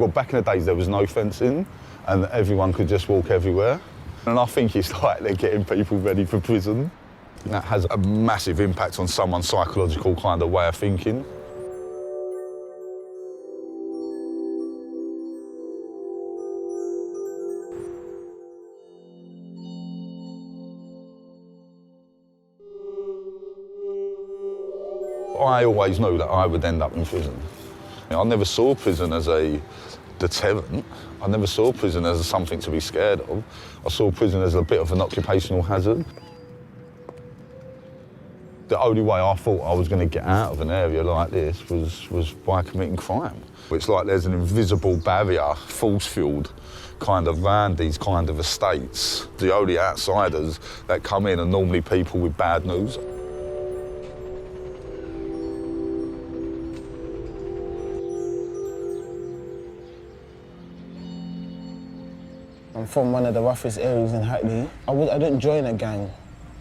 Well, back in the days, there was no fencing and everyone could just walk everywhere. And I think it's like they're getting people ready for prison. That has a massive impact on someone's psychological kind of way of thinking. I always knew that I would end up in prison. I never saw prison as a deterrent. I never saw prison as something to be scared of. I saw prison as a bit of an occupational hazard. The only way I thought I was going to get out of an area like this was by committing crime. It's like there's an invisible barrier, force field, kind of around these kind of estates. The only outsiders that come in are normally people with bad news. I'm from one of the roughest areas in Hackney. I didn't join a gang.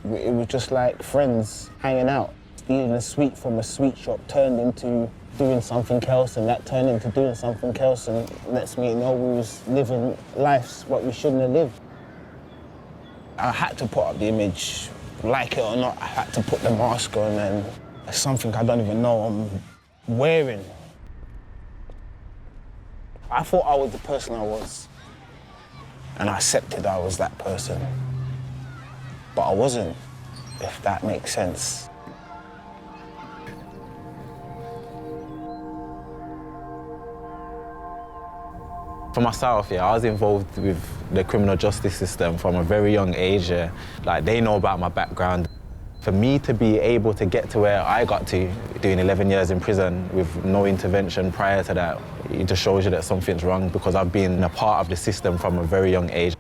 It was just like friends hanging out. Stealing a sweet from a sweet shop turned into doing something else, and that turned into doing something else, and next thing you know, we was living lives what we shouldn't have lived. I had to put up the image, like it or not, I had to put the mask on, and it's something I don't even know I'm wearing. I thought I was the person I was. And I accepted I was that person. But I wasn't, if that makes sense. For myself, yeah, I was involved with the criminal justice system from a very young age. Yeah. Like, they know about my background. For me to be able to get to where I got to, doing 11 years in prison with no intervention prior to that, it just shows you that something's wrong, because I've been a part of the system from a very young age.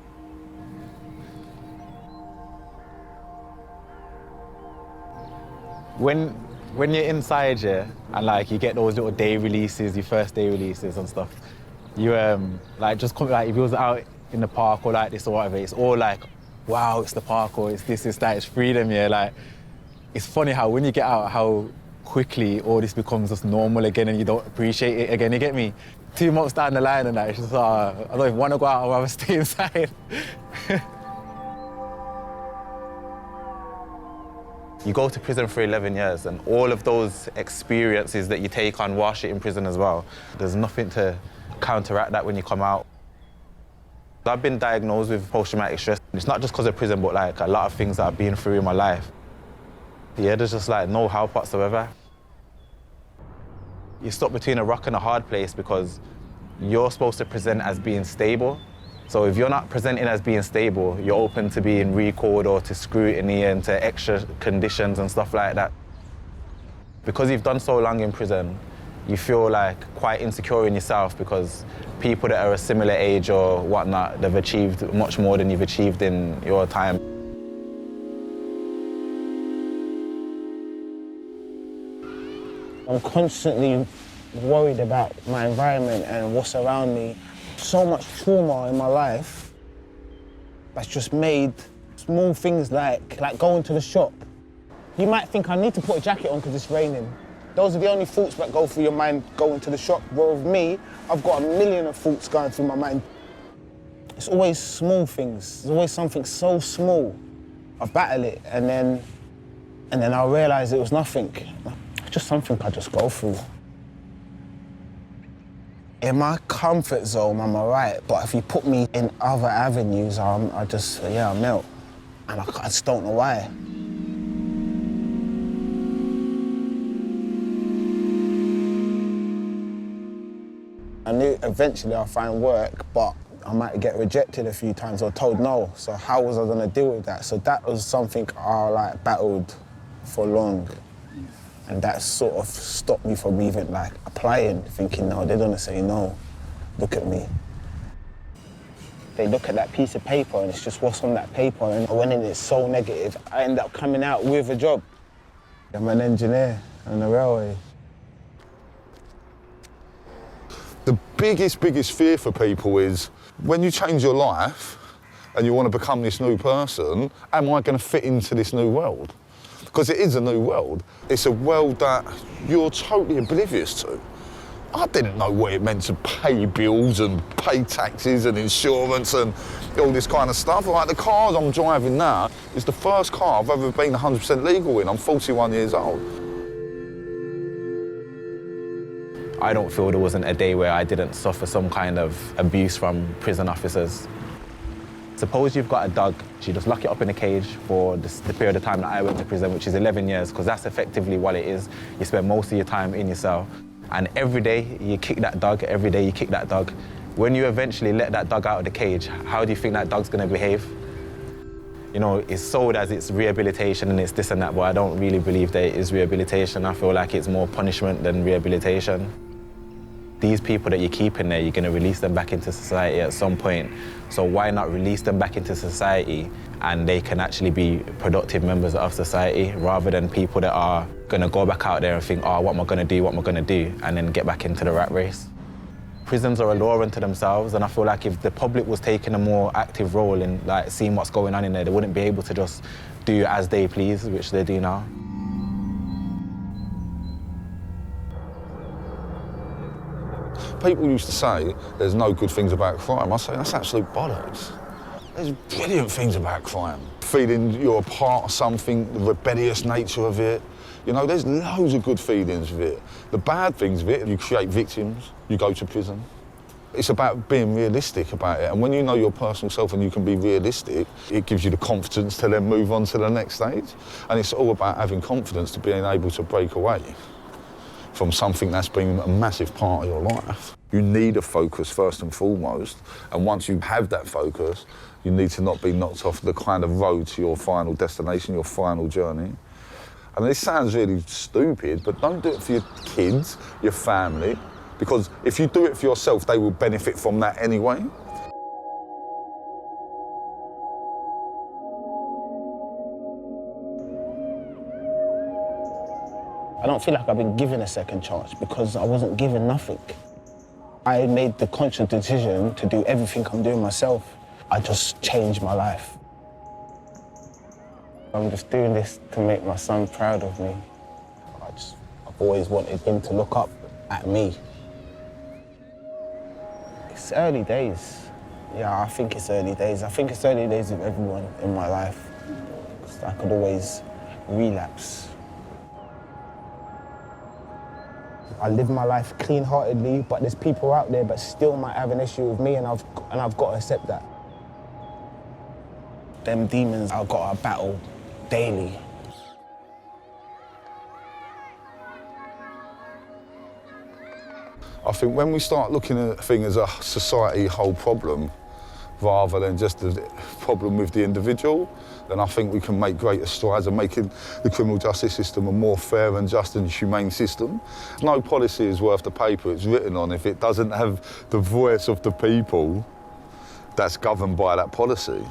When you're inside, yeah, and like you get those little day releases, your first day releases and stuff, you like just come, like if you was out in the park or like this or whatever, it's all like, wow, it's the park, or it's this, it's that, it's freedom, yeah. Like, it's funny how when you get out, how quickly all this becomes just normal again and you don't appreciate it again, you get me? 2 months down the line and that, it's just, I don't even want to go out, I'd rather stay inside. You go to prison for 11 years and all of those experiences that you take on wash it in prison as well. There's nothing to counteract that when you come out. I've been diagnosed with post-traumatic stress. It's not just because of prison, but like a lot of things that I've been through in my life. Yeah, there's just like no help whatsoever. You're stuck between a rock and a hard place because you're supposed to present as being stable. So if you're not presenting as being stable, you're open to being recalled or to scrutiny and to extra conditions and stuff like that. Because you've done so long in prison, you feel like quite insecure in yourself because people that are a similar age or whatnot, they've achieved much more than you've achieved in your time. I'm constantly worried about my environment and what's around me. So much trauma in my life that's just made small things like going to the shop. You might think I need to put a jacket on because it's raining. Those are the only thoughts that go through your mind going to the shop. Where with me, I've got a million of thoughts going through my mind. It's always small things. There's always something so small. I battle it and then I realise it was nothing. It's just something I just go through. In my comfort zone, I'm all right, but if you put me in other avenues, I melt. And I just don't know why. I knew eventually I'd find work, but I might get rejected a few times or told no. So how was I gonna deal with that? So that was something I battled for long. And that sort of stopped me from even applying, thinking, no, they're gonna say no. Look at me. They look at that piece of paper and it's just what's on that paper, and when it's so negative, I end up coming out with a job. I'm an engineer on the railway. The biggest fear for people is when you change your life and you want to become this new person, am I going to fit into this new world? Because it is a new world. It's a world that you're totally oblivious to. I didn't know what it meant to pay bills and pay taxes and insurance and all this kind of stuff. Like the car I'm driving now is the first car I've ever been 100% legal in. I'm 41 years old. I don't feel there wasn't a day where I didn't suffer some kind of abuse from prison officers. Suppose you've got a dog, you just lock it up in a cage for the period of time that I went to prison, which is 11 years, because that's effectively what it is. You spend most of your time in your cell. And every day you kick that dog, every day you kick that dog. When you eventually let that dog out of the cage, how do you think that dog's gonna behave? You know, it's sold as it's rehabilitation and it's this and that, but I don't really believe that it is rehabilitation. I feel like it's more punishment than rehabilitation. These people that you keep in there, you're gonna release them back into society at some point. So why not release them back into society and they can actually be productive members of society rather than people that are gonna go back out there and think, oh, what am I gonna do, and then get back into the rat race. Prisons are a law unto themselves, and I feel like if the public was taking a more active role in like seeing what's going on in there, they wouldn't be able to just do as they please, which they do now. People used to say there's no good things about crime. I say that's absolute bollocks. There's brilliant things about crime. Feeling you're a part of something, the rebellious nature of it. You know, there's loads of good feelings of it. The bad things of it, you create victims, you go to prison. It's about being realistic about it. And when you know your personal self and you can be realistic, it gives you the confidence to then move on to the next stage. And it's all about having confidence to being able to break away from something that's been a massive part of your life. You need a focus first and foremost, and once you have that focus, you need to not be knocked off the kind of road to your final destination, your final journey. And this sounds really stupid, but don't do it for your kids, your family, because if you do it for yourself, they will benefit from that anyway. I don't feel like I've been given a second chance because I wasn't given nothing. I made the conscious decision to do everything I'm doing myself. I just changed my life. I'm just doing this to make my son proud of me. I've always wanted him to look up at me. It's early days. Yeah, I think it's early days. I think it's early days with everyone in my life. 'Cause I could always relapse. I live my life clean-heartedly, but there's people out there that still might have an issue with me, and I've got to accept that. Them demons I've got to battle daily. I think when we start looking at things as a society whole problem, rather than just a problem with the individual, then I think we can make greater strides in making the criminal justice system a more fair and just and humane system. No policy is worth the paper it's written on if it doesn't have the voice of the people that's governed by that policy.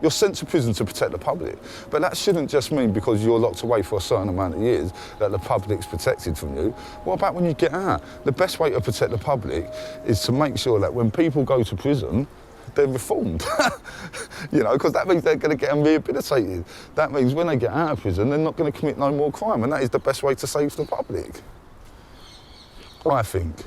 You're sent to prison to protect the public, but that shouldn't just mean because you're locked away for a certain amount of years that the public's protected from you. What about when you get out? The best way to protect the public is to make sure that when people go to prison, they're reformed, you know, because that means they're going to get them rehabilitated. That means when they get out of prison, they're not going to commit no more crime, and that is the best way to save the public, I think.